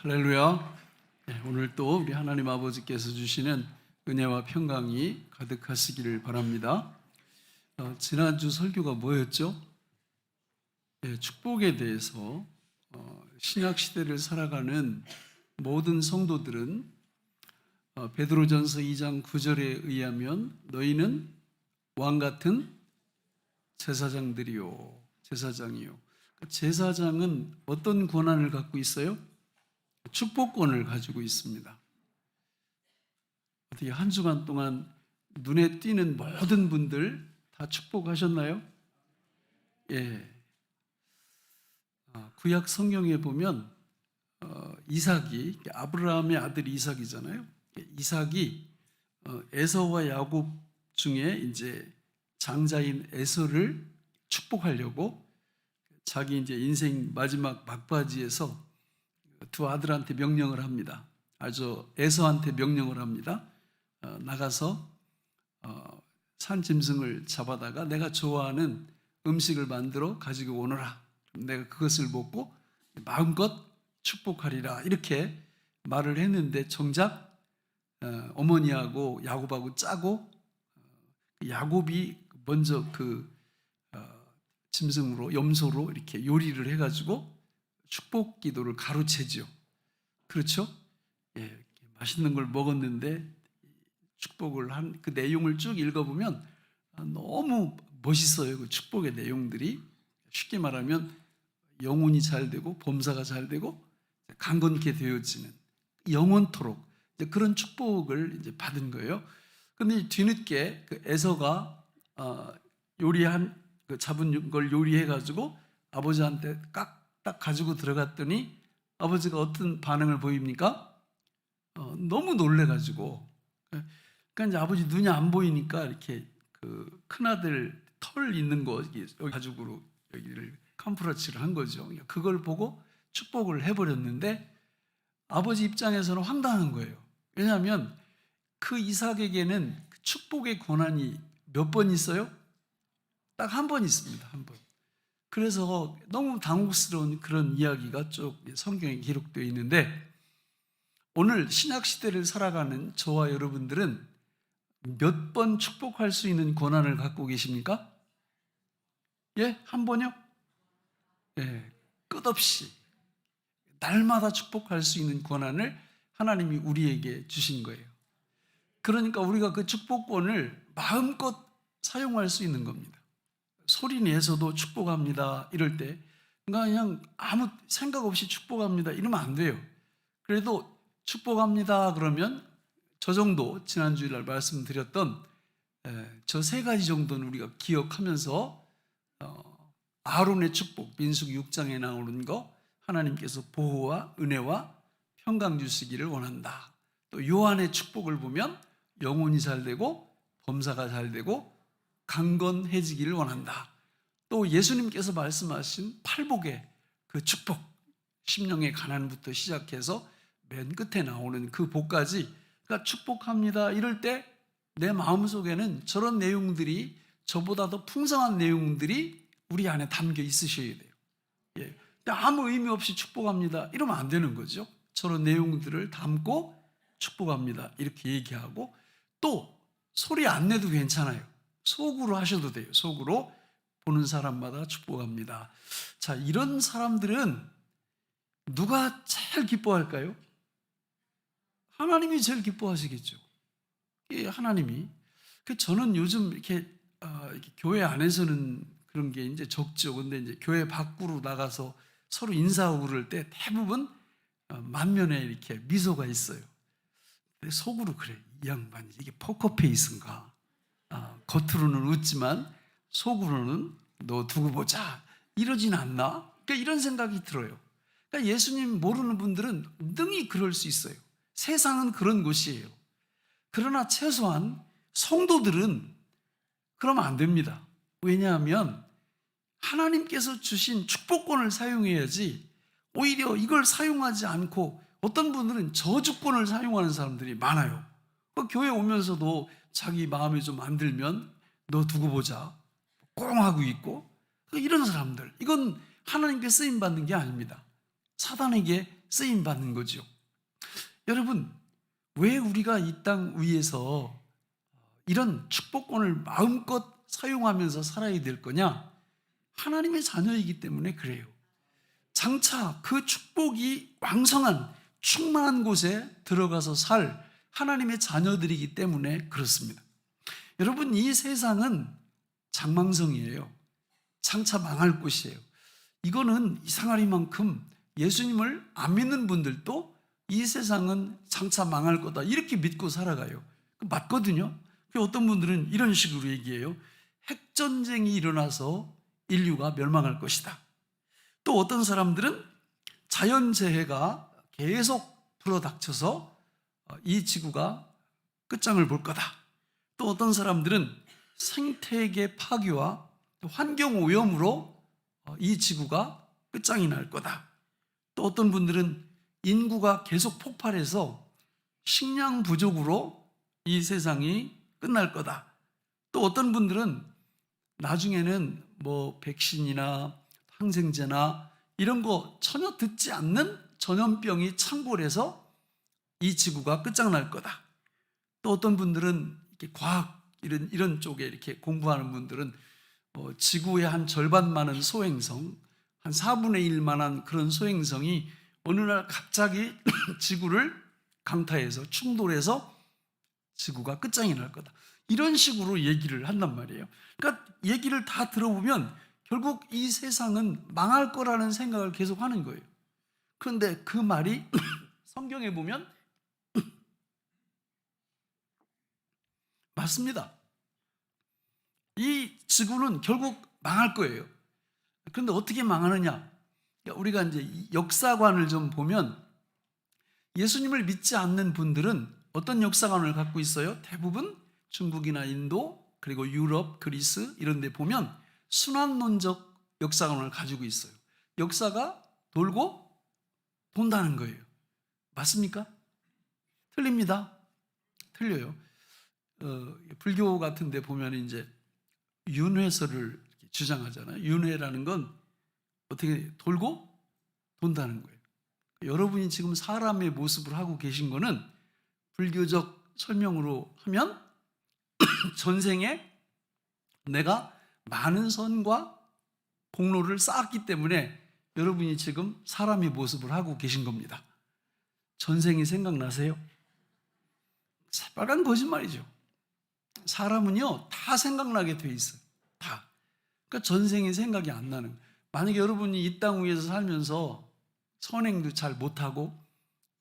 할렐루야. 네, 오늘 또 우리 하나님 아버지께서 주시는 은혜와 평강이 가득하시기를 바랍니다. 지난주 설교가 뭐였죠? 네, 축복에 대해서 신약 시대를 살아가는 모든 성도들은 베드로전서 2장 9절에 의하면 너희는 왕 같은 제사장들이요. 제사장이요. 제사장은 어떤 권한을 갖고 있어요? 축복권을 가지고 있습니다. 어떻게 한 주간 동안 눈에 띄는 모든 분들 다 축복하셨나요? 예. 구약 성경에 보면 이삭이 아브라함의 아들 이삭이잖아요. 이삭이 에서와 야곱 중에 이제 장자인 에서를 축복하려고 자기 이제 인생 마지막 막바지에서 두 아들한테 명령을 합니다. 아주 에서한테 명령을 합니다. 나가서 산 짐승을 잡아다가 내가 좋아하는 음식을 만들어 가지고 오너라. 내가 그것을 먹고 마음껏 축복하리라. 이렇게 말을 했는데 정작 어머니하고 야곱하고 짜고 야곱이 먼저 그 짐승으로 염소로 이렇게 요리를 해가지고 축복 기도를 가로채죠. 그렇죠? 예, 맛있는 걸 먹었는데 축복을 한 그 내용을 쭉 읽어보면 너무 멋있어요. 그 축복의 내용들이. 쉽게 말하면 영혼이 잘 되고 범사가 잘 되고 강건케 되어지는 영원토록 그런 축복을 이제 받은 거예요. 그런데 뒤늦게 그 에서가 요리한 그 잡은 걸 요리해가지고 아버지한테 딱 가지고 들어갔더니 아버지가 어떤 반응을 보입니까? 너무 놀래가지고. 그러니까 이제 아버지 눈이 안 보이니까 이렇게 그 큰아들 털 있는 거 여기 가죽으로 여기를 캄프라치를 한 거죠. 그걸 보고 축복을 해버렸는데 아버지 입장에서는 황당한 거예요. 왜냐하면 그 이삭에게는 축복의 권한이 몇 번 있어요? 딱 한 번 있습니다. 한 번. 그래서 너무 당혹스러운 그런 이야기가 쭉 성경에 기록되어 있는데 오늘 신약시대를 살아가는 저와 여러분들은 몇 번 축복할 수 있는 권한을 갖고 계십니까? 예? 한 번요? 예, 끝없이 날마다 축복할 수 있는 권한을 하나님이 우리에게 주신 거예요. 그러니까 우리가 그 축복권을 마음껏 사용할 수 있는 겁니다. 소리 내서도 축복합니다 이럴 때 그냥 아무 생각 없이 축복합니다 이러면 안 돼요. 그래도 축복합니다 그러면 저 정도 지난주일 날 말씀드렸던 저 세 가지 정도는 우리가 기억하면서 아론의 축복 민수기 6장에 나오는 거 하나님께서 보호와 은혜와 평강 주시기를 원한다. 또 요한의 축복을 보면 영혼이 잘 되고 범사가 잘 되고 강건해지기를 원한다. 또 예수님께서 말씀하신 팔복의 그 축복, 심령의 가난부터 시작해서 맨 끝에 나오는 그 복까지, 그러니까 축복합니다 이럴 때 내 마음속에는 저런 내용들이 저보다 더 풍성한 내용들이 우리 안에 담겨 있으셔야 돼요. 예. 아무 의미 없이 축복합니다 이러면 안 되는 거죠. 저런 내용들을 담고 축복합니다 이렇게 얘기하고 또 소리 안 내도 괜찮아요. 속으로 하셔도 돼요. 속으로 보는 사람마다 축복합니다. 자, 이런 사람들은 누가 제일 기뻐할까요? 하나님이 제일 기뻐하시겠죠. 하나님이. 저는 요즘 이렇게 교회 안에서는 그런 게 이제 적죠. 근데 이제 교회 밖으로 나가서 서로 인사하고 그럴 때 대부분 만면에 이렇게 미소가 있어요. 근데 속으로 그래. 이 양반이 이게 포커페이스인가? 겉으로는 웃지만 속으로는 너 두고 보자 이러진 않나? 그러니까 이런 생각이 들어요. 그러니까 예수님 모르는 분들은 능히 그럴 수 있어요. 세상은 그런 곳이에요. 그러나 최소한 성도들은 그러면 안 됩니다. 왜냐하면 하나님께서 주신 축복권을 사용해야지 오히려 이걸 사용하지 않고 어떤 분들은 저주권을 사용하는 사람들이 많아요. 교회 오면서도 자기 마음에 좀 안 들면 너 두고 보자 꽁 하고 있고 이런 사람들, 이건 하나님께 쓰임받는 게 아닙니다. 사단에게 쓰임 받는 거죠. 여러분, 왜 우리가 이 땅 위에서 이런 축복권을 마음껏 사용하면서 살아야 될 거냐? 하나님의 자녀이기 때문에 그래요. 장차 그 축복이 왕성한 충만한 곳에 들어가서 살 하나님의 자녀들이기 때문에 그렇습니다. 여러분, 이 세상은 장망성이에요. 장차 망할 곳이에요. 이거는 이상하리만큼 예수님을 안 믿는 분들도 이 세상은 장차 망할 거다 이렇게 믿고 살아가요. 맞거든요. 어떤 분들은 이런 식으로 얘기해요. 핵전쟁이 일어나서 인류가 멸망할 것이다. 또 어떤 사람들은 자연재해가 계속 불어닥쳐서 이 지구가 끝장을 볼 거다. 또 어떤 사람들은 생태계 파괴와 환경오염으로 이 지구가 끝장이 날 거다. 또 어떤 분들은 인구가 계속 폭발해서 식량 부족으로 이 세상이 끝날 거다. 또 어떤 분들은 나중에는 백신이나 항생제나 이런 거 전혀 듣지 않는 전염병이 창궐해서 이 지구가 끝장날 거다. 또 어떤 분들은 이렇게 과학 이런 쪽에 이렇게 공부하는 분들은 지구의 한 절반만한 소행성, 한 4분의 1만한 그런 소행성이 어느 날 갑자기 지구를 강타해서 충돌해서 지구가 끝장이 날 거다. 이런 식으로 얘기를 한단 말이에요. 그러니까 얘기를 다 들어보면 결국 이 세상은 망할 거라는 생각을 계속 하는 거예요. 그런데 그 말이 성경에 보면 맞습니다. 이 지구는 결국 망할 거예요. 그런데 어떻게 망하느냐? 우리가 이제 역사관을 좀 보면 예수님을 믿지 않는 분들은 어떤 역사관을 갖고 있어요? 대부분 중국이나 인도 그리고 유럽, 그리스 이런 데 보면 순환론적 역사관을 가지고 있어요. 역사가 돌고 돈다는 거예요. 맞습니까? 틀립니다. 틀려요. 불교 같은 데 보면 이제 윤회설을 주장하잖아요. 윤회라는 건 어떻게 돌고 돈다는 거예요. 여러분이 지금 사람의 모습을 하고 계신 거는 불교적 설명으로 하면 전생에 내가 많은 선과 공로를 쌓았기 때문에 여러분이 지금 사람의 모습을 하고 계신 겁니다. 전생이 생각나세요? 새빨간 거짓말이죠. 사람은요 다 생각나게 돼 있어요. 다. 그러니까 전생이 생각이 안 나는 거예요. 만약에 여러분이 이 땅 위에서 살면서 선행도 잘 못하고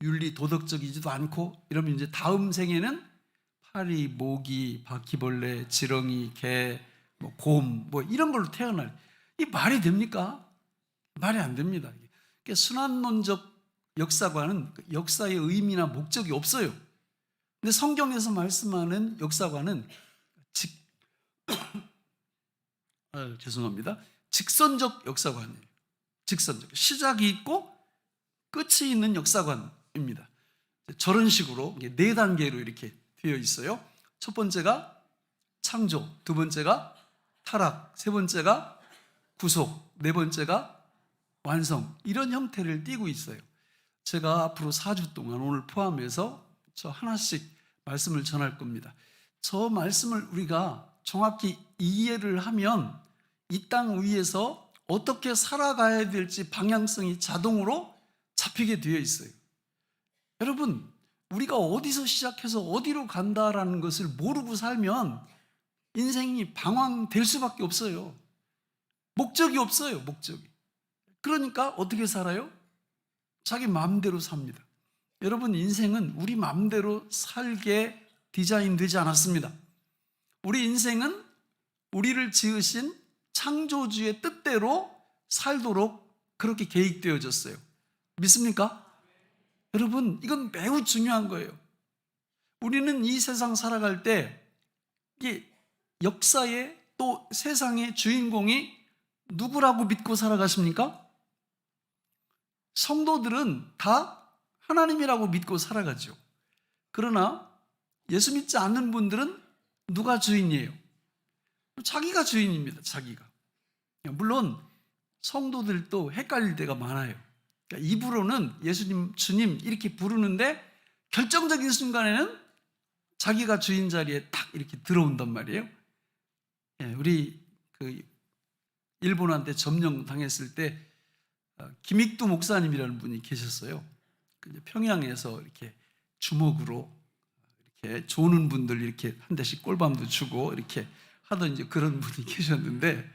윤리 도덕적이지도 않고 이러면 이제 다음 생에는 파리, 모기, 바퀴벌레, 지렁이, 개, 곰 이런 걸로 태어날 이 말이 됩니까? 말이 안 됩니다. 그러니까 순환론적 역사관은 역사의 의미나 목적이 없어요. 근데 성경에서 말씀하는 역사관은 죄송합니다. 직선적 역사관이에요. 직선적. 시작이 있고 끝이 있는 역사관입니다. 저런 식으로 4단계로 이렇게 되어 있어요. 첫 번째가 창조, 두 번째가 타락, 세 번째가 구속, 네 번째가 완성. 이런 형태를 띠고 있어요. 제가 앞으로 4주 동안 오늘 포함해서 저 하나씩 말씀을 전할 겁니다. 저 말씀을 우리가 정확히 이해를 하면 이 땅 위에서 어떻게 살아가야 될지 방향성이 자동으로 잡히게 되어 있어요. 여러분, 우리가 어디서 시작해서 어디로 간다라는 것을 모르고 살면 인생이 방황될 수밖에 없어요. 목적이 없어요, 목적이. 그러니까 어떻게 살아요? 자기 마음대로 삽니다. 여러분, 인생은 우리 마음대로 살게 디자인되지 않았습니다. 우리 인생은 우리를 지으신 창조주의 뜻대로 살도록 그렇게 계획되어졌어요. 믿습니까? 여러분, 이건 매우 중요한 거예요. 우리는 이 세상 살아갈 때 이게 역사의 또 세상의 주인공이 누구라고 믿고 살아가십니까? 성도들은 다 하나님이라고 믿고 살아가죠. 그러나 예수 믿지 않는 분들은 누가 주인이에요? 자기가 주인입니다. 자기가. 물론 성도들도 헷갈릴 때가 많아요. 그러니까 입으로는 예수님, 주님 이렇게 부르는데 결정적인 순간에는 자기가 주인 자리에 딱 이렇게 들어온단 말이에요. 우리 그 일본한테 점령당했을 때 김익두 목사님이라는 분이 계셨어요. 평양에서 이렇게 주먹으로 이렇게 조는 분들 이렇게 한 대씩 꼴밤도 주고 이렇게 하던 이제 그런 분이 계셨는데,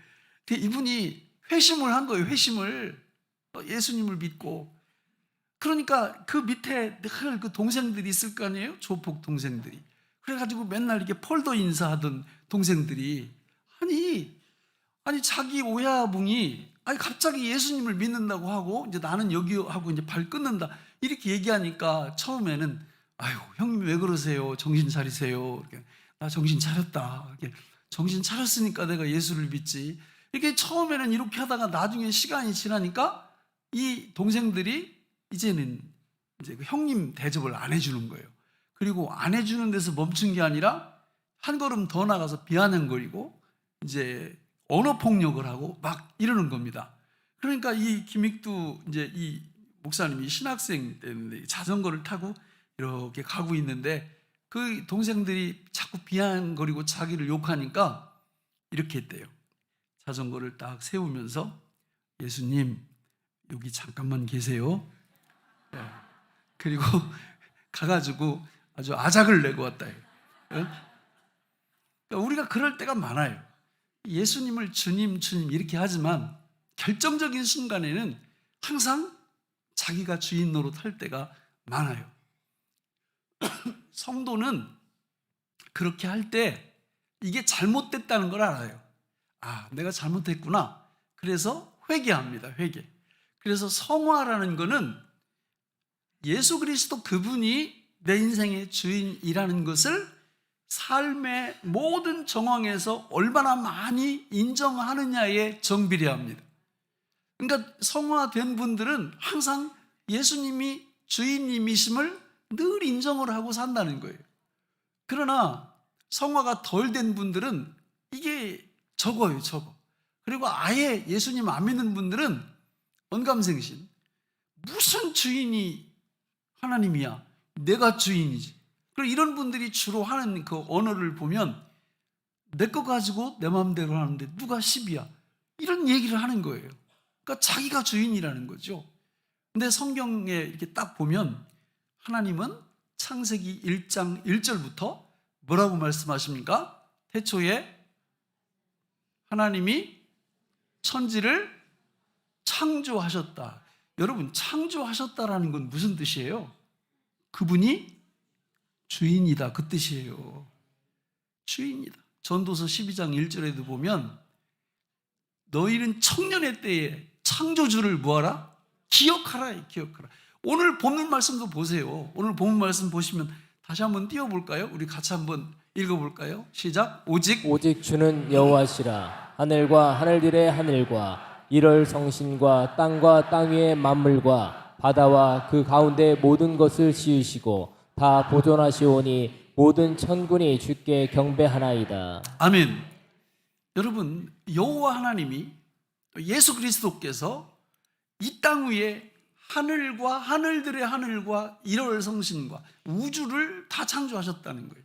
이분이 회심을 한 거예요. 회심을, 예수님을 믿고. 그러니까 그 밑에 늘 그 동생들이 있을 거 아니에요? 조폭 동생들이. 그래가지고 맨날 이렇게 폴더 인사하던 동생들이 아니 자기 오야붕이 갑자기 예수님을 믿는다고 하고 이제 나는 여기 하고 이제 발 끊는다 이렇게 얘기하니까 처음에는 아유 형님 왜 그러세요? 정신 차리세요. 이렇게, 나 정신 차렸다. 이렇게, 정신 차렸으니까 내가 예수를 믿지. 이렇게 처음에는 이렇게 하다가 나중에 시간이 지나니까 이 동생들이 이제는 이제 그 형님 대접을 안 해주는 거예요. 그리고 안 해주는 데서 멈춘 게 아니라 한 걸음 더 나가서 비아냥거리고 이제 언어 폭력을 하고 막 이러는 겁니다. 그러니까 이 김익두 이제 이 목사님이 신학생 때문에 자전거를 타고 이렇게 가고 있는데 그 동생들이 자꾸 비아냥거리고 자기를 욕하니까 이렇게 했대요. 자전거를 딱 세우면서 예수님 여기 잠깐만 계세요. 그리고 가가지고 아주 아작을 내고 왔다. 그러니까 우리가 그럴 때가 많아요. 예수님을 주님 이렇게 하지만 결정적인 순간에는 항상 자기가 주인 노릇할 때가 많아요. 성도는 그렇게 할 때 이게 잘못됐다는 걸 알아요. 내가 잘못했구나. 그래서 회개합니다. 회개. 그래서 성화라는 거는 예수 그리스도 그분이 내 인생의 주인이라는 것을 삶의 모든 정황에서 얼마나 많이 인정하느냐에 정비례합니다. 그러니까 성화된 분들은 항상 예수님이 주인님이심을 늘 인정을 하고 산다는 거예요. 그러나 성화가 덜 된 분들은 이게 적어요, 적어. 그리고 아예 예수님 안 믿는 분들은 언감생심. 무슨 주인이 하나님이야? 내가 주인이지. 그리고 이런 분들이 주로 하는 그 언어를 보면 내 거 가지고 내 마음대로 하는데 누가 10이야? 이런 얘기를 하는 거예요. 그러니까 자기가 주인이라는 거죠. 근데 성경에 이렇게 딱 보면 하나님은 창세기 1장 1절부터 뭐라고 말씀하십니까? 태초에 하나님이 천지를 창조하셨다. 여러분, 창조하셨다라는 건 무슨 뜻이에요? 그분이 주인이다, 그 뜻이에요. 주인이다. 전도서 12장 1절에도 보면 너희는 청년의 때에 창조주를 뭐하라? 기억하라, 기억하라. 오늘 본문 말씀도 보세요. 오늘 본문 말씀 보시면 다시 한번 띄워볼까요? 우리 같이 한번 읽어볼까요? 시작. 오직 주는 여호와시라. 하늘과 하늘들의 하늘과 이럴 성신과 땅 위의 만물과 바다와 그 가운데 모든 것을 지으시고 다 보존하시오니 모든 천군이 주께 경배하나이다. 아멘. 여러분, 여호와 하나님이 예수 그리스도께서 이 땅 위에 하늘과 하늘들의 하늘과 이럴 성신과 우주를 다 창조하셨다는 거예요.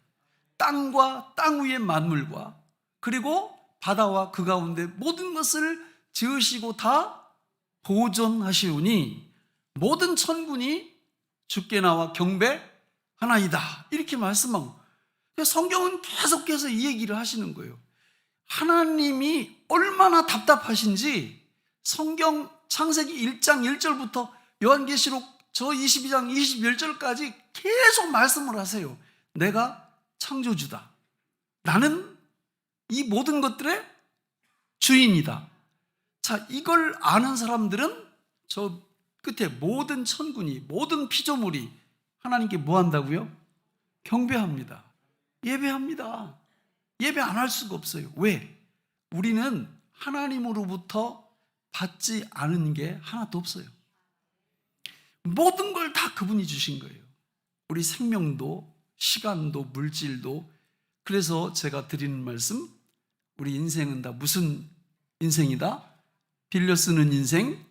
땅과 땅 위의 만물과 그리고 바다와 그 가운데 모든 것을 지으시고 다 보존하시오니 모든 천군이 주께 나와 경배하나이다. 이렇게 말씀하고 성경은 계속해서 이 얘기를 하시는 거예요. 하나님이 얼마나 답답하신지 성경 창세기 1장 1절부터 요한계시록 저 22장 21절까지 계속 말씀을 하세요. 내가 창조주다. 나는 이 모든 것들의 주인이다. 자, 이걸 아는 사람들은 저 끝에 모든 천군이, 모든 피조물이 하나님께 뭐 한다고요? 경배합니다. 예배합니다. 예배 안 할 수가 없어요. 왜? 우리는 하나님으로부터 받지 않은 게 하나도 없어요. 모든 걸 다 그분이 주신 거예요. 우리 생명도, 시간도, 물질도. 그래서 제가 드리는 말씀, 우리 인생은 다 무슨 인생이다? 빌려 쓰는 인생,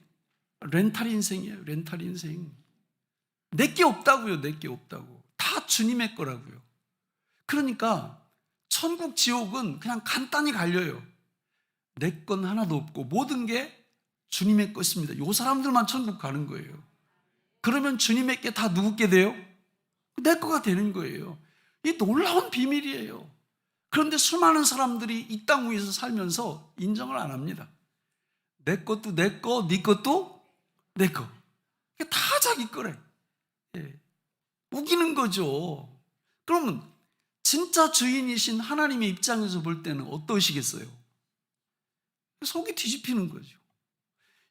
렌탈 인생이에요. 렌탈 인생. 내게 없다고요. 내게 없다고. 다 주님의 거라고요. 그러니까 천국 지옥은 그냥 간단히 갈려요. 내 건 하나도 없고 모든 게 주님의 것입니다. 이 사람들만 천국 가는 거예요. 그러면 주님에게 다 누구께 돼요? 내 거가 되는 거예요. 이 놀라운 비밀이에요. 그런데 수많은 사람들이 이 땅 위에서 살면서 인정을 안 합니다. 내 것도 내 거, 네 것도 내 거. 이게 다 자기 거래. 예. 우기는 거죠. 그러면 진짜 주인이신 하나님의 입장에서 볼 때는 어떠시겠어요? 속이 뒤집히는 거죠.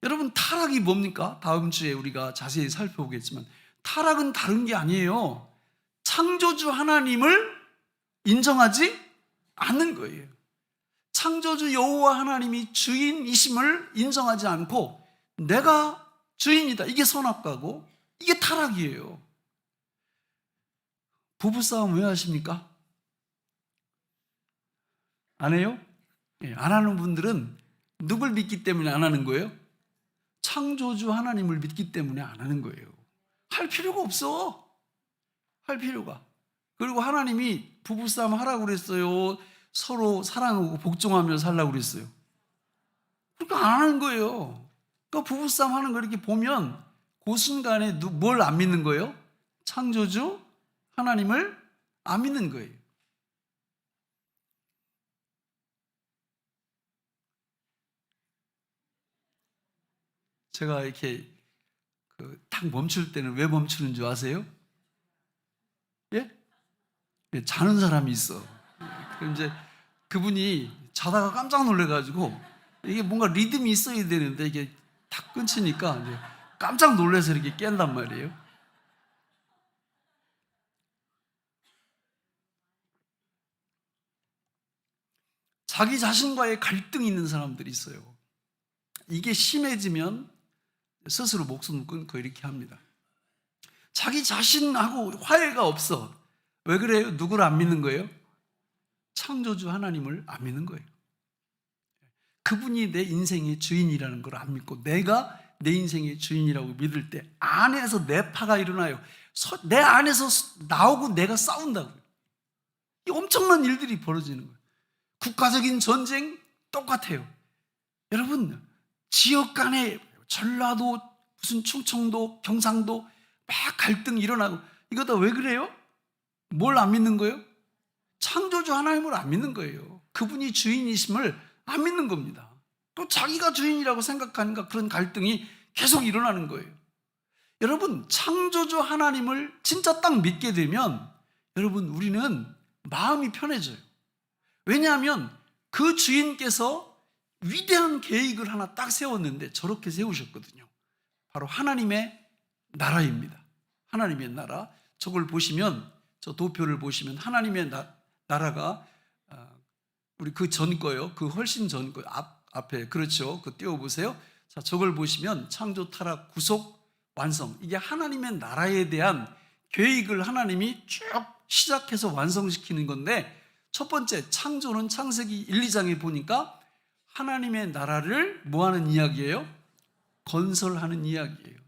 여러분, 타락이 뭡니까? 다음 주에 우리가 자세히 살펴보겠지만 타락은 다른 게 아니에요. 창조주 하나님을 인정하지 않는 거예요. 창조주 여호와 하나님이 주인이심을 인정하지 않고 내가 주인이다, 이게 선악과고 이게 타락이에요. 부부싸움 왜 하십니까? 안 해요? 안 하는 분들은 누굴 믿기 때문에 안 하는 거예요? 창조주 하나님을 믿기 때문에 안 하는 거예요. 할 필요가 없어. 할 필요가. 그리고 하나님이 부부싸움 하라고 그랬어요? 서로 사랑하고 복종하며 살라고 그랬어요? 그러니까 안 하는 거예요. 그러니까 부부싸움 하는 거 이렇게 보면 그 순간에 뭘 안 믿는 거예요? 창조주 하나님을 안 믿는 거예요. 제가 이렇게 딱 멈출 때는 왜 멈추는 줄 아세요? 예? 자는 사람이 있어. 그럼 이제 그분이 자다가 깜짝 놀래가지고 이게 뭔가 리듬이 있어야 되는데 이게 탁 끊치니까 이제 깜짝 놀라서 이렇게 깬단 말이에요. 자기 자신과의 갈등이 있는 사람들이 있어요. 이게 심해지면 스스로 목숨을 끊고 이렇게 합니다. 자기 자신하고 화해가 없어. 왜 그래요? 누구를 안 믿는 거예요? 창조주 하나님을 안 믿는 거예요. 그분이 내 인생의 주인이라는 걸 안 믿고 내가 내 인생의 주인이라고 믿을 때 안에서 내파가 일어나요. 내 안에서 나오고 내가 싸운다고요. 이 엄청난 일들이 벌어지는 거예요. 국가적인 전쟁 똑같아요. 여러분, 지역 간에 전라도, 무슨 충청도, 경상도 막 갈등이 일어나고 이거 다 왜 그래요? 뭘 안 믿는 거예요? 창조주 하나님을 안 믿는 거예요. 그분이 주인이심을 안 믿는 겁니다. 또 자기가 주인이라고 생각하니까 그런 갈등이 계속 일어나는 거예요. 여러분, 창조주 하나님을 진짜 딱 믿게 되면 여러분, 우리는 마음이 편해져요. 왜냐하면 그 주인께서 위대한 계획을 하나 딱 세웠는데 저렇게 세우셨거든요. 바로 하나님의 나라입니다. 하나님의 나라. 저걸 보시면, 저 도표를 보시면 하나님의 나라가 우리 그 전 거요. 그 훨씬 전 거 앞에, 그렇죠. 그 띄워보세요. 자, 저걸 보시면 창조, 타락, 구속, 완성. 이게 하나님의 나라에 대한 계획을 하나님이 쭉 시작해서 완성시키는 건데, 첫 번째 창조는 창세기 1, 2장에 보니까 하나님의 나라를 뭐 하는 이야기예요? 건설하는 이야기예요.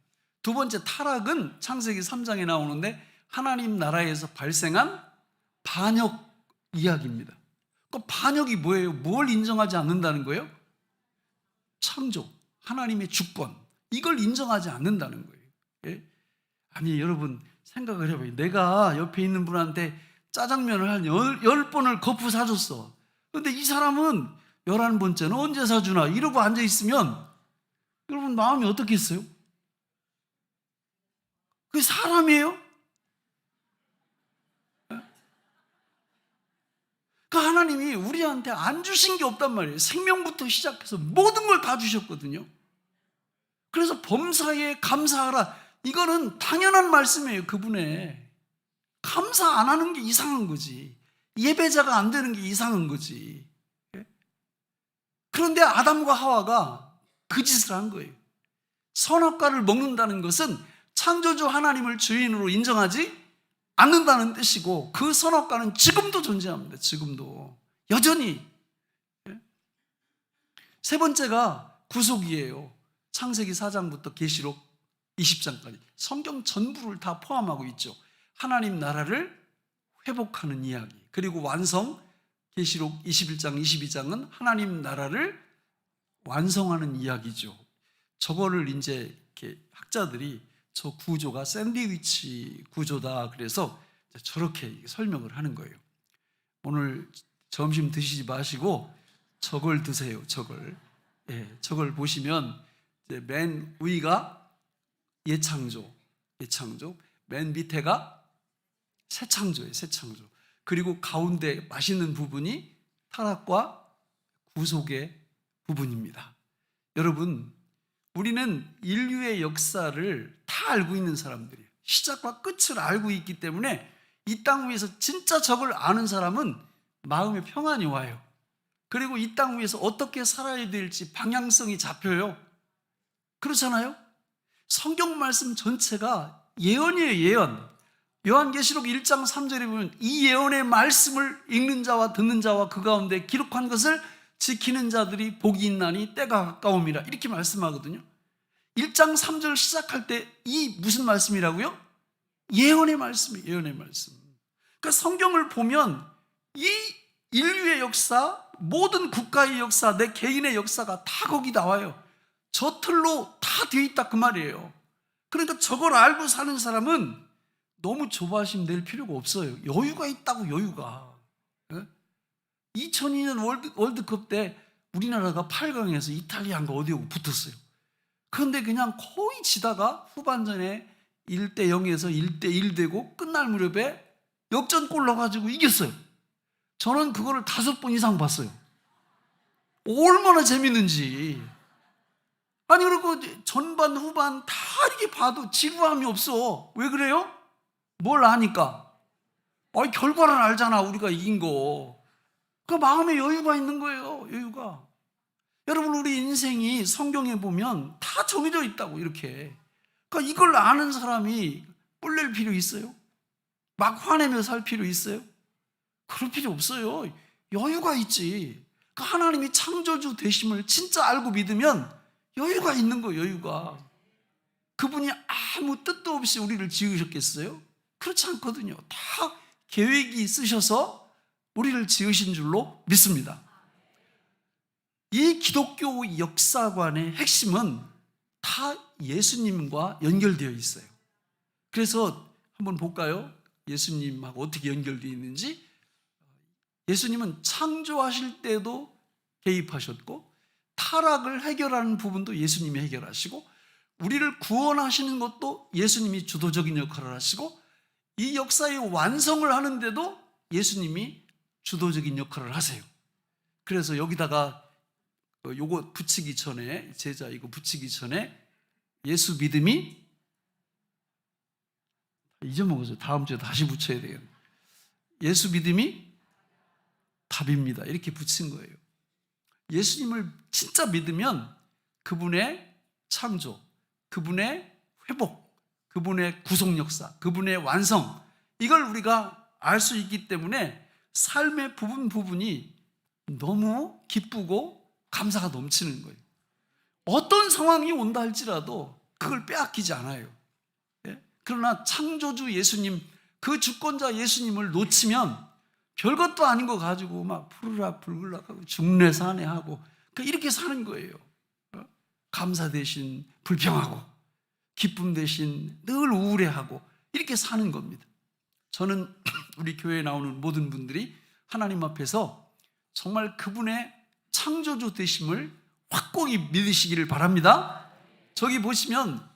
두 번째 타락은 창세기 3장에 나오는데 하나님 나라에서 발생한 반역 이야기입니다. 그 반역이 뭐예요? 뭘 인정하지 않는다는 거예요? 창조, 하나님의 주권, 이걸 인정하지 않는다는 거예요. 예? 아니, 여러분 생각을 해봐요. 내가 옆에 있는 분한테 짜장면을 한 10번을 거푸 사줬어. 근데 이 사람은 11번째는 언제 사주나 이러고 앉아있으면 여러분 마음이 어떻겠어요? 그게 사람이에요? 그 하나님이 우리한테 안 주신 게 없단 말이에요. 생명부터 시작해서 모든 걸 다 주셨거든요. 그래서 범사에 감사하라. 이거는 당연한 말씀이에요. 그분의 감사 안 하는 게 이상한 거지. 예배자가 안 되는 게 이상한 거지. 그런데 아담과 하와가 그 짓을 한 거예요. 선악과를 먹는다는 것은 창조주 하나님을 주인으로 인정하지 않는다는 뜻이고, 그 선악과는 지금도 존재합니다. 지금도 여전히. 세 번째가 구속이에요. 창세기 4장부터 계시록 20장까지 성경 전부를 다 포함하고 있죠. 하나님 나라를 회복하는 이야기, 그리고 완성, 계시록 21장, 22장은 하나님 나라를 완성하는 이야기죠. 저거를 이제 이렇게 학자들이 저 구조가 샌드위치 구조다 그래서 저렇게 설명을 하는 거예요. 오늘 점심 드시지 마시고 저걸 드세요. 저걸. 저걸 보시면 이제 맨 위가 예창조, 맨 밑에가 새창조예요. 새창조. 그리고 가운데 맛있는 부분이 타락과 구속의 부분입니다. 여러분, 우리는 인류의 역사를 다 알고 있는 사람들이에요. 시작과 끝을 알고 있기 때문에 이 땅 위에서 진짜 저걸 아는 사람은 마음에 평안이 와요. 그리고 이 땅 위에서 어떻게 살아야 될지 방향성이 잡혀요. 그렇잖아요? 성경 말씀 전체가 예언이에요. 예언. 요한계시록 1장 3절에 보면 이 예언의 말씀을 읽는 자와 듣는 자와 그 가운데 기록한 것을 지키는 자들이 복이 있나니 때가 가까움이라 이렇게 말씀하거든요. 1장 3절 시작할 때 이 무슨 말씀이라고요? 예언의 말씀이에요. 예언의 말씀. 그러니까 성경을 보면 이 인류의 역사, 모든 국가의 역사, 내 개인의 역사가 다 거기 나와요. 저 틀로 다 되어 있다 그 말이에요. 그러니까 저걸 알고 사는 사람은 너무 조바심 낼 필요가 없어요. 여유가 있다고, 여유가. 2002년 월드컵 때 우리나라가 8강에서 이탈리아인가 어디하고 붙었어요. 그런데 그냥 거의 지다가 후반전에 1대0에서 1대1 되고 끝날 무렵에 역전골 넣어가지고 이겼어요. 저는 그거를 5번 이상 봤어요. 얼마나 재밌는지. 아니, 그리고 전반, 후반 다 이렇게 봐도 지루함이 없어. 왜 그래요? 뭘 아니까? 결과를 알잖아, 우리가 이긴 거. 그 마음에 여유가 있는 거예요, 여유가. 여러분, 우리 인생이 성경에 보면 다 정해져 있다고, 이렇게. 그러니까 이걸 아는 사람이 뿔낼 필요 있어요? 막 화내며 살 필요 있어요? 그럴 필요 없어요. 여유가 있지. 그 하나님이 창조주 되심을 진짜 알고 믿으면 여유가 있는 거예요, 여유가. 그분이 아무 뜻도 없이 우리를 지으셨겠어요? 그렇지 않거든요. 다 계획이 있으셔서 우리를 지으신 줄로 믿습니다. 이 기독교 역사관의 핵심은 다 예수님과 연결되어 있어요. 그래서 한번 볼까요? 예수님하고 어떻게 연결되어 있는지. 예수님은 창조하실 때도 개입하셨고 타락을 해결하는 부분도 예수님이 해결하시고 우리를 구원하시는 것도 예수님이 주도적인 역할을 하시고 이 역사의 완성을 하는데도 예수님이 주도적인 역할을 하세요. 그래서 여기다가 요거 붙이기 전에, 제자 이거 붙이기 전에 예수 믿음이, 잊어먹었어요. 다음 주에 다시 붙여야 되겠네. 예수 믿음이 답입니다. 이렇게 붙인 거예요. 예수님을 진짜 믿으면 그분의 창조, 그분의 회복, 그분의 구속 역사, 그분의 완성, 이걸 우리가 알 수 있기 때문에 삶의 부분이 너무 기쁘고 감사가 넘치는 거예요. 어떤 상황이 온다 할지라도 그걸 빼앗기지 않아요. 그러나 창조주 예수님, 그 주권자 예수님을 놓치면 별것도 아닌 거 가지고 막 푸르락 불글락하고 중래사내하고 이렇게 사는 거예요. 감사 대신 불평하고 기쁨 대신 늘 우울해하고 이렇게 사는 겁니다. 저는 우리 교회에 나오는 모든 분들이 하나님 앞에서 정말 그분의 창조주 되심을 확고히 믿으시기를 바랍니다. 저기 보시면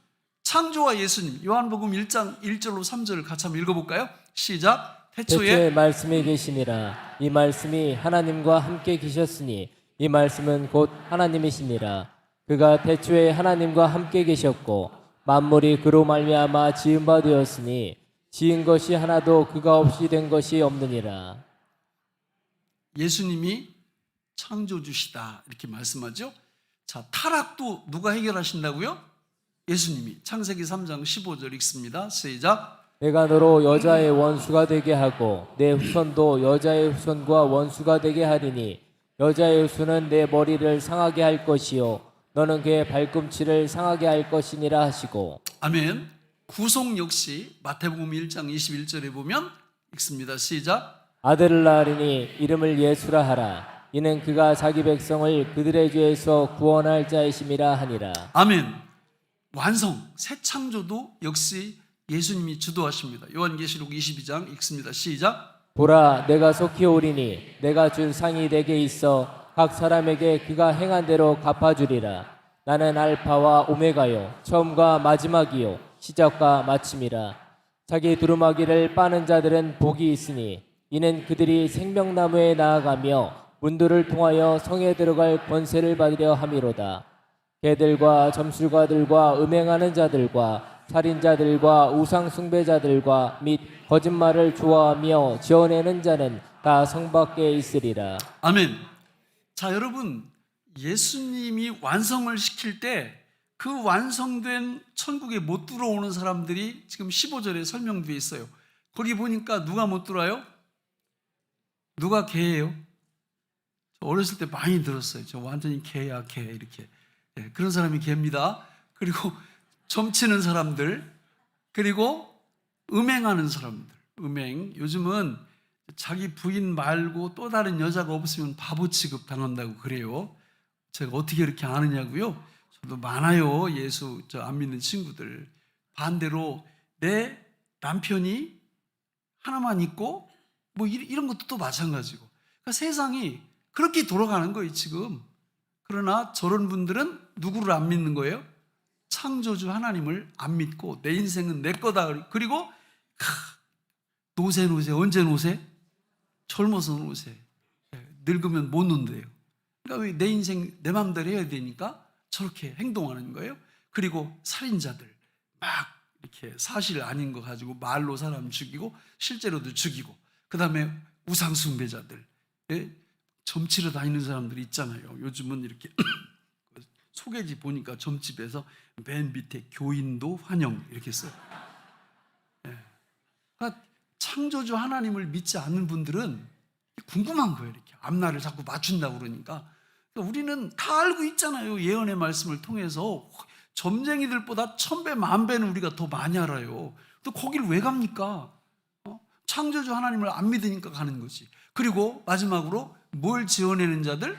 창조와 예수님, 요한복음 1장 1절로 3절을 같이 한번 읽어볼까요? 시작. 태초에 말씀이 계시니라. 이 말씀이 하나님과 함께 계셨으니 이 말씀은 곧 하나님이시니라. 그가 태초에 하나님과 함께 계셨고 만물이 그로 말미암아 지은 바 되었으니 지은 것이 하나도 그가 없이 된 것이 없느니라. 예수님이 창조주시다 이렇게 말씀하죠. 자, 타락도 누가 해결하신다고요? 예수님이. 창세기 3장 15절 읽습니다. 시작. 내가 너로 여자의 원수가 되게 하고 내 후손도 여자의 후손과 원수가 되게 하리니 여자의 후손은 내 머리를 상하게 할 것이요 너는 그의 발꿈치를 상하게 할 것이니라 하시고. 아멘. 구속 역시 마태복음 1장 21절에 보면 읽습니다. 시작. 아들을 낳으리니 이름을 예수라 하라. 이는 그가 자기 백성을 그들의 죄에서 구원할 자이심이라 하니라. 아멘. 완성, 새 창조도 역시 예수님이 주도하십니다. 요한계시록 22장 읽습니다. 시작. 보라, 내가 속히 오리니 내가 준 상이 내게 있어 각 사람에게 그가 행한 대로 갚아주리라. 나는 알파와 오메가요 처음과 마지막이요 시작과 마침이라. 자기 두루마기를 빠는 자들은 복이 있으니 이는 그들이 생명나무에 나아가며 문들을 통하여 성에 들어갈 권세를 받으려 함이로다. 개들과 점술가들과 음행하는 자들과 살인자들과 우상 숭배자들과 및 거짓말을 좋아하며 지어내는 자는 다 성 밖에 있으리라. 아멘. 자, 여러분, 예수님이 완성을 시킬 때 그 완성된 천국에 못 들어오는 사람들이 지금 15절에 설명되어 있어요. 거기 보니까 누가 못 들어와요? 누가 개예요? 저 어렸을 때 많이 들었어요. 저 완전히 개야, 개. 이렇게. 네, 그런 사람이 개입니다. 그리고 점치는 사람들, 그리고 음행하는 사람들. 음행. 요즘은 자기 부인 말고 또 다른 여자가 없으면 바보 취급 당한다고 그래요. 제가 어떻게 이렇게 아느냐고요? 저도 많아요. 예수 안 믿는 친구들. 반대로 내 남편이 하나만 있고 뭐 이런 것도 또 마찬가지고. 그러니까 세상이 그렇게 돌아가는 거예요, 지금. 그러나 저런 분들은 누구를 안 믿는 거예요? 창조주 하나님을 안 믿고 내 인생은 내 거다. 그리고 노세 언제 노세? 젊어서 노세. 늙으면 못 논대요. 그러니까 왜 내 인생 내 마음대로 해야 되니까 저렇게 행동하는 거예요. 그리고 살인자들 막 이렇게 사실 아닌 거 가지고 말로 사람 죽이고 실제로도 죽이고, 그 다음에 우상숭배자들, 점치러 다니는 사람들이 있잖아요. 요즘은 이렇게 소개지 보니까 점집에서 맨 밑에 교인도 환영 이렇게 써요. 그러니까 창조주 하나님을 믿지 않는 분들은 궁금한 거예요. 이렇게 앞날을 자꾸 맞춘다고 그러니까. 우리는 다 알고 있잖아요. 예언의 말씀을 통해서 점쟁이들보다 1000배, 10,000배는 우리가 더 많이 알아요. 또 거길 왜 갑니까? 창조주 하나님을 안 믿으니까 가는 거지. 그리고 마지막으로 뭘 지어내는 자들?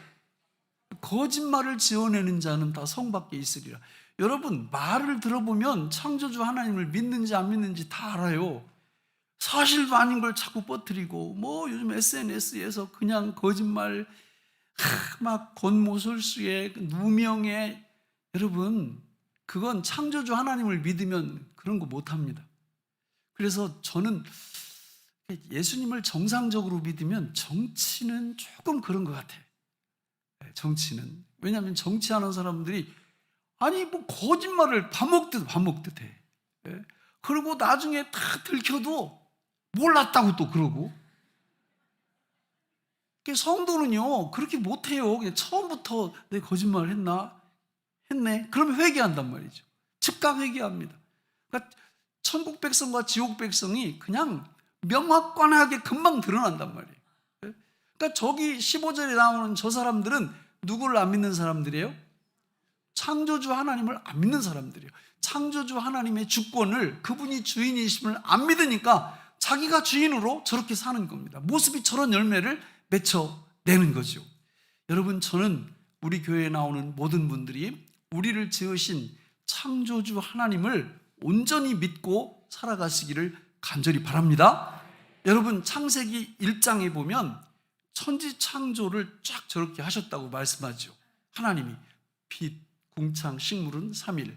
거짓말을 지어내는 자는 다 성 밖에 있으리라. 여러분, 말을 들어보면 창조주 하나님을 믿는지 안 믿는지 다 알아요. 사실도 아닌 걸 자꾸 퍼뜨리고, 뭐 요즘 SNS에서 그냥 거짓말 막 권모술수에 누명에, 여러분 그건 창조주 하나님을 믿으면 그런 거 못합니다. 그래서 저는 예수님을 정상적으로 믿으면 정치는 조금 그런 것 같아요. 정치는. 왜냐하면 정치하는 사람들이 아니 뭐 거짓말을 밥 먹듯 해. 그리고 나중에 다 들켜도 몰랐다고 또 그러고. 성도는요 그렇게 못해요. 그냥 처음부터 내 거짓말을 했네. 그러면 회개한단 말이죠. 즉각 회개합니다. 그러니까 천국 백성과 지옥 백성이 그냥 명확관하게 금방 드러난단 말이에요. 그러니까 저기 15절에 나오는 저 사람들은 누구를 안 믿는 사람들이에요? 창조주 하나님을 안 믿는 사람들이에요. 창조주 하나님의 주권을, 그분이 주인이심을 안 믿으니까 자기가 주인으로 저렇게 사는 겁니다. 모습이 저런 열매를 맺혀내는 거죠. 여러분, 저는 우리 교회에 나오는 모든 분들이 우리를 지으신 창조주 하나님을 온전히 믿고 살아가시기를 간절히 바랍니다. 여러분, 창세기 1장에 보면 천지 창조를 쫙 저렇게 하셨다고 말씀하죠. 하나님이 빛, 궁창, 식물은 3일,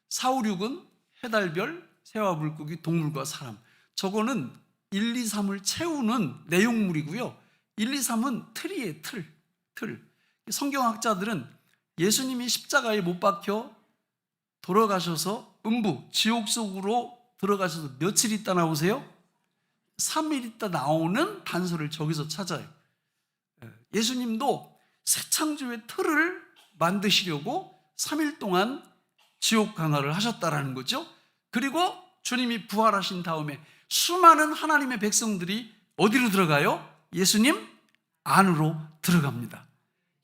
사우육은 해달별, 새와 물고기, 동물과 사람. 저거는 1, 2, 3을 채우는 내용물이고요. 1, 2, 3은 틀이에요. 틀. 성경학자들은 예수님이 십자가에 못 박혀 돌아가셔서 음부, 지옥 속으로 들어가셔서 며칠 있다 나오세요? 3일 있다 나오는 단서를 저기서 찾아요. 예수님도 새 창조의 틀을 만드시려고 3일 동안 지옥 강화를 하셨다라는 거죠. 그리고 주님이 부활하신 다음에 수많은 하나님의 백성들이 어디로 들어가요? 예수님 안으로 들어갑니다.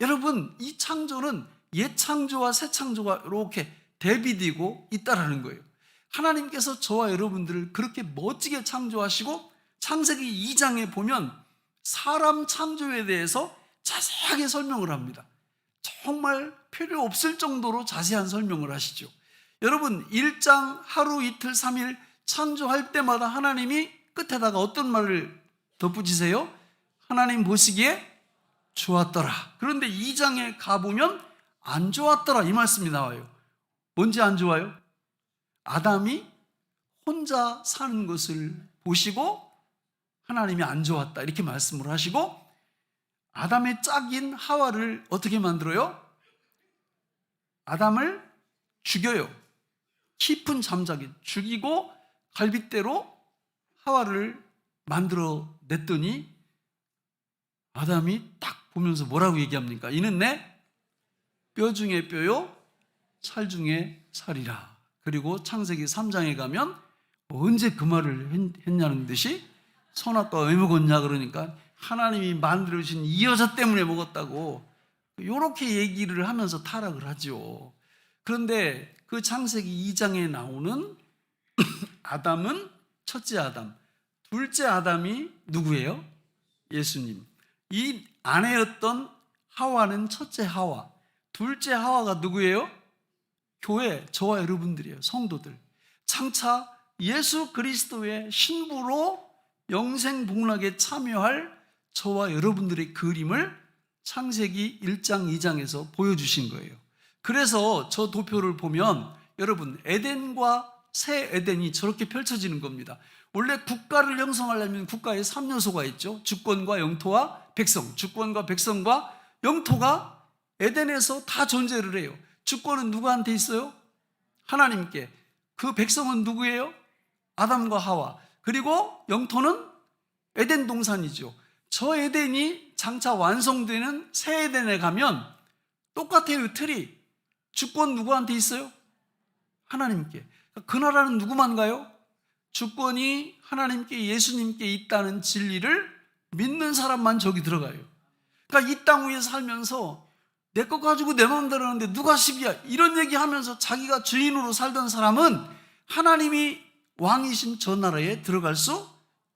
여러분, 이 창조는 옛 창조와 새 창조가 이렇게 대비되고 있다라는 거예요. 하나님께서 저와 여러분들을 그렇게 멋지게 창조하시고 창세기 2장에 보면 사람 창조에 대해서 자세하게 설명을 합니다. 정말 필요 없을 정도로 자세한 설명을 하시죠. 여러분 1장 하루 이틀 3일 창조할 때마다 하나님이 끝에다가 어떤 말을 덧붙이세요? 하나님 보시기에 좋았더라. 그런데 2장에 가보면 안 좋았더라 이 말씀이 나와요. 뭔지 안 좋아요? 아담이 혼자 사는 것을 보시고 하나님이 안 좋았다 이렇게 말씀을 하시고 아담의 짝인 하와를 어떻게 만들어요? 아담을 죽여요. 깊은 잠자기 죽이고 갈빗대로 하와를 만들어 냈더니 아담이 딱 보면서 뭐라고 얘기합니까? 이는 내 뼈 중에 뼈요 살 중에 살이라. 그리고 창세기 3장에 가면 언제 그 말을 했냐는 듯이 선악과 왜 먹었냐 그러니까 하나님이 만들어주신 이 여자 때문에 먹었다고 이렇게 얘기를 하면서 타락을 하죠. 그런데 그 창세기 2장에 나오는 아담은 첫째 아담, 둘째 아담이 누구예요? 예수님. 이 아내였던 하와는 첫째 하와, 둘째 하와가 누구예요? 교회, 저와 여러분들이에요. 성도들. 장차 예수 그리스도의 신부로 영생복락에 참여할 저와 여러분들의 그림을 창세기 1장, 2장에서 보여주신 거예요. 그래서 저 도표를 보면 여러분 에덴과 새 에덴이 저렇게 펼쳐지는 겁니다. 원래 국가를 형성하려면 국가에 3요소가 있죠. 주권과 영토와 백성. 주권과 백성과 영토가 에덴에서 다 존재를 해요. 주권은 누구한테 있어요? 하나님께. 그 백성은 누구예요? 아담과 하와. 그리고 영토는 에덴 동산이죠. 저 에덴이 장차 완성되는 새 에덴에 가면 똑같아요. 틀이. 주권 누구한테 있어요? 하나님께. 그 나라는 누구만 가요? 주권이 하나님께 예수님께 있다는 진리를 믿는 사람만 저기 들어가요. 그러니까 이 땅 위에 살면서 내 것 가지고 내 마음대로 하는데 누가 십이야 이런 얘기하면서 자기가 주인으로 살던 사람은 하나님이 왕이신 저 나라에 들어갈 수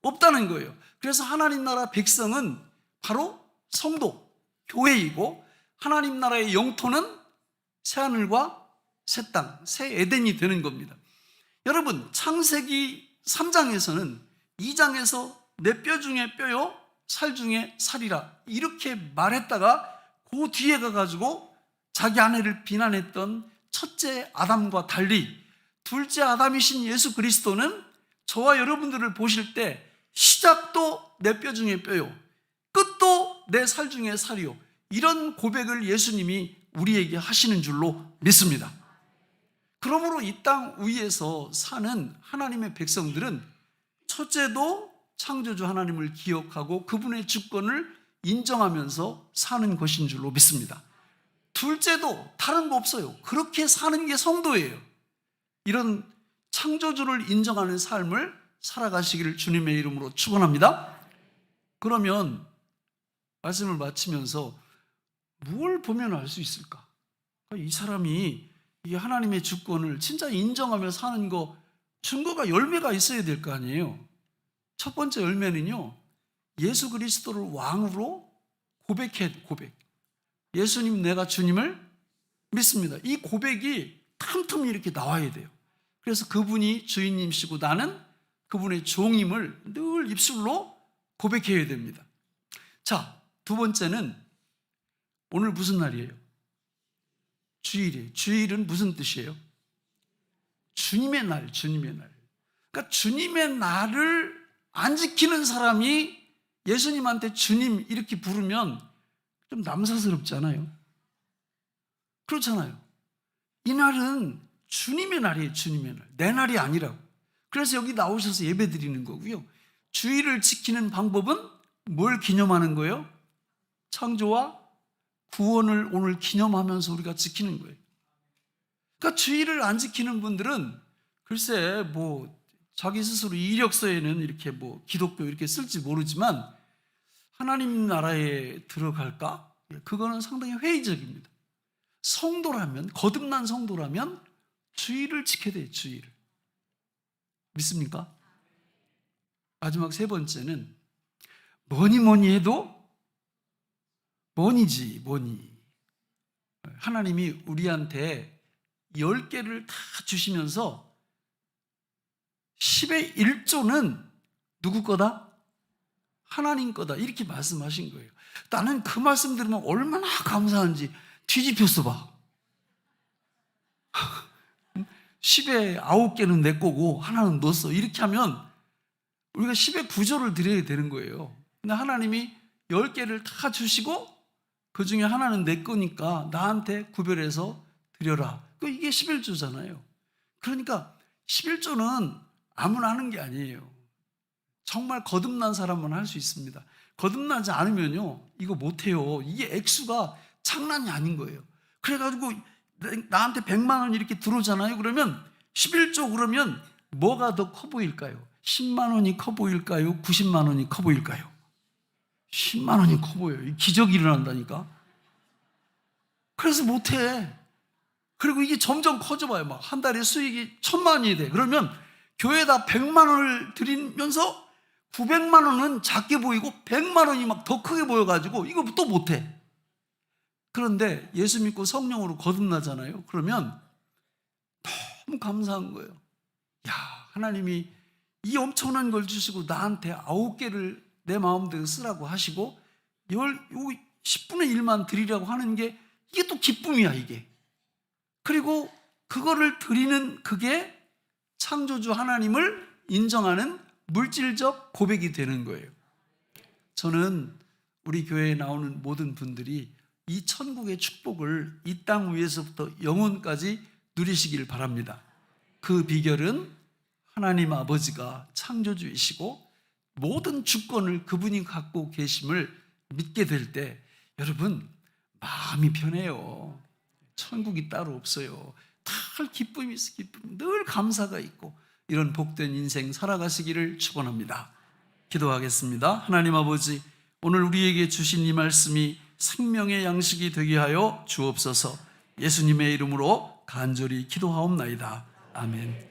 없다는 거예요. 그래서 하나님 나라 백성은 바로 성도, 교회이고 하나님 나라의 영토는 새하늘과 새 땅, 새 에덴이 되는 겁니다. 여러분 창세기 3장에서는 2장에서 내 뼈 중에 뼈요 살 중에 살이라 이렇게 말했다가 그 뒤에 가가지고 자기 아내를 비난했던 첫째 아담과 달리 둘째 아담이신 예수 그리스도는 저와 여러분들을 보실 때 시작도 내 뼈 중에 뼈요 끝도 내 살 중에 살이요 이런 고백을 예수님이 우리에게 하시는 줄로 믿습니다. 그러므로 이 땅 위에서 사는 하나님의 백성들은 첫째도 창조주 하나님을 기억하고 그분의 주권을 인정하면서 사는 것인 줄로 믿습니다. 둘째도 다른 거 없어요. 그렇게 사는 게 성도예요. 이런 창조주를 인정하는 삶을 살아가시기를 주님의 이름으로 축원합니다. 그러면 말씀을 마치면서 뭘 보면 알 수 있을까? 이 사람이 이 하나님의 주권을 진짜 인정하며 사는 거 증거가 열매가 있어야 될 거 아니에요. 첫 번째 열매는요, 예수 그리스도를 왕으로 고백. 예수님 내가 주님을 믿습니다. 이 고백이 틈틈이 이렇게 나와야 돼요. 그래서 그분이 주인님이시고 나는 그분의 종임을 늘 입술로 고백해야 됩니다. 자, 두 번째는 오늘 무슨 날이에요? 주일이에요. 주일은 무슨 뜻이에요? 주님의 날, 주님의 날. 그러니까 주님의 날을 안 지키는 사람이 예수님한테 주님 이렇게 부르면 좀 남사스럽잖아요. 그렇잖아요. 이 날은 주님의 날이에요. 주님의 날. 내 날이 아니라고. 그래서 여기 나오셔서 예배 드리는 거고요. 주일을 지키는 방법은 뭘 기념하는 거예요? 창조와 구원을 오늘 기념하면서 우리가 지키는 거예요. 그러니까 주일을 안 지키는 분들은 글쎄 뭐 자기 스스로 이력서에는 이렇게 뭐 기독교 이렇게 쓸지 모르지만 하나님 나라에 들어갈까? 그거는 상당히 회의적입니다. 성도라면, 거듭난 성도라면 주의를 지켜야 돼요. 주의를. 믿습니까? 마지막 세 번째는 뭐니 해도 뭐니지 뭐니. 하나님이 우리한테 10개를 다 주시면서 10의 1조는 누구 거다? 하나님 거다. 이렇게 말씀하신 거예요. 나는 그 말씀 들으면 얼마나 감사한지 뒤집혔어 봐. 10의 9개는 내 거고 하나는 넣었어. 이렇게 하면 우리가 10의 9조를 드려야 되는 거예요. 근데 하나님이 10개를 다 주시고 그 중에 하나는 내 거니까 나한테 구별해서 드려라. 이게 11조잖아요. 그러니까 11조는 아무나 하는 게 아니에요. 정말 거듭난 사람만 할 수 있습니다. 거듭나지 않으면요, 이거 못해요. 이게 액수가 장난이 아닌 거예요. 그래가지고 나한테 100만 원 이렇게 들어오잖아요. 그러면 11조 그러면 뭐가 더 커 보일까요? 10만 원이 커 보일까요? 90만 원이 커 보일까요? 10만 원이 커 보여요. 기적이 일어난다니까. 그래서 못해. 그리고 이게 점점 커져봐요. 막 한 달에 수익이 1000만 원이 돼. 그러면 교회에다 100만 원을 드리면서 900만 원은 작게 보이고 100만 원이 막 더 크게 보여가지고 이거 또 못해. 그런데 예수 믿고 성령으로 거듭나잖아요. 그러면 너무 감사한 거예요. 야, 하나님이 이 엄청난 걸 주시고 나한테 9개를 내 마음대로 쓰라고 하시고 10분의 1만 드리라고 하는 게 이게 또 기쁨이야, 이게. 그리고 그거를 드리는 그게 창조주 하나님을 인정하는 물질적 고백이 되는 거예요. 저는 우리 교회에 나오는 모든 분들이 이 천국의 축복을 이 땅 위에서부터 영원까지 누리시길 바랍니다. 그 비결은 하나님 아버지가 창조주이시고 모든 주권을 그분이 갖고 계심을 믿게 될 때 여러분 마음이 편해요. 천국이 따로 없어요. 늘 기쁨이 있어. 기쁨. 늘 감사가 있고 이런 복된 인생 살아가시기를 축원합니다. 기도하겠습니다. 하나님 아버지, 오늘 우리에게 주신 이 말씀이 생명의 양식이 되게 하여 주옵소서. 예수님의 이름으로 간절히 기도하옵나이다. 아멘.